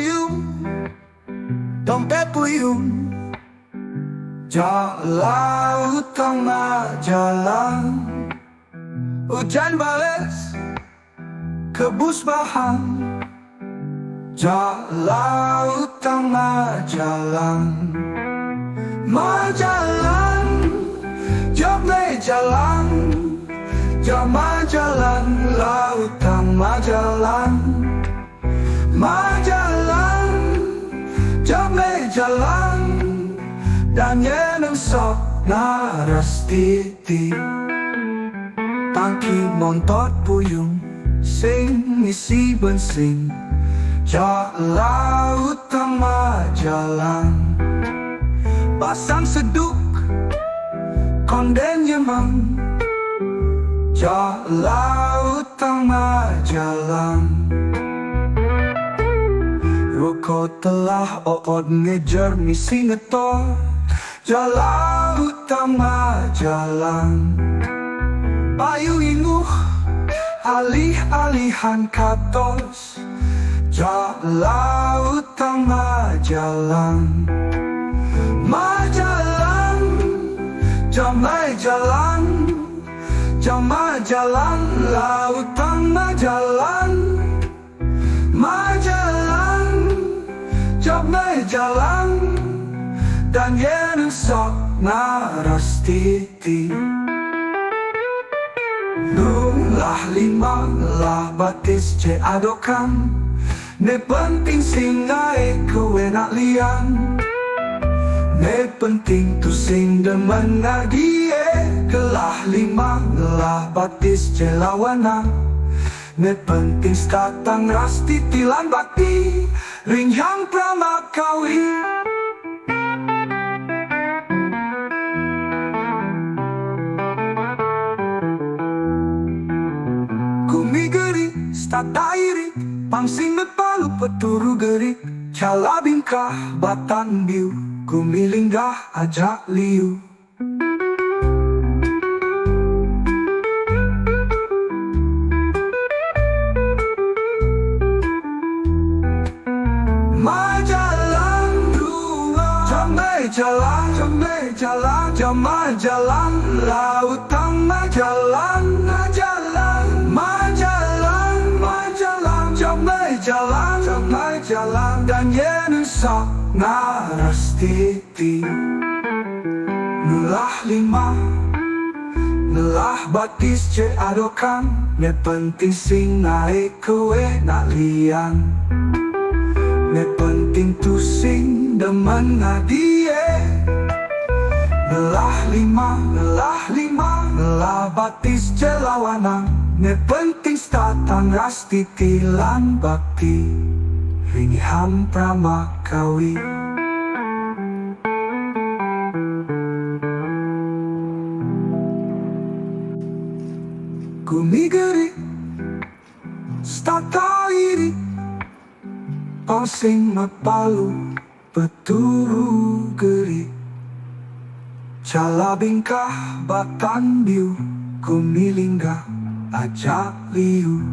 puyung, dompet puyung, jalan tengah jalan. Hujan bales, kebus bahan, jalan tengah jalan. Majalan, jamai jalan, jamai jalan, lautan majalan. Majalan, jamai jalan, dan yeneng sok naras titi. Tangki montot puyung, sing isi bensin, jalan utama jalan. Pasang seduk, konden yemang, jalan utama jalan. Roko telah ood ngejar misi ngetor, jalan utama jalan. Payu inguh, alih-alihan katos, jalan utama jalan. Majalan, jamai jalan, jamai jalan, lautan majalan. Majalan, jamai jalan, dan yeneng sok naras titi. Nulah lima lah batis ce adokan, ne penting singai kowe nak lian. Ne penting tu sing demen ngadie, kelah lima lah batis ce lawana. Ne penting statang ras titilan bakti, ring yang pramakawi. Tatairi, pangsing palu peturu gerik, cala bingkah batan biu, kumilinggah ajak liu. Majalan dua, jamai jalan, jamai jalan, jamai jalan, lautan majalan, majalan, majalan. Jalan, jamai jalan, dan yeneng sok naras titi. Nulah lima, nulah batis ce adokan, ne penting sing naik kowe nak lian. Ne penting tu sing demen ngadie. Nulah lima, nulah batis ce lawana. Ne penting statang ras titilan bakti, ringham pramakawi. Kumigeri, stata iri, pangsing mapalu peturu geri. Cala bingkah batan biu, kumilinggah ajak liu.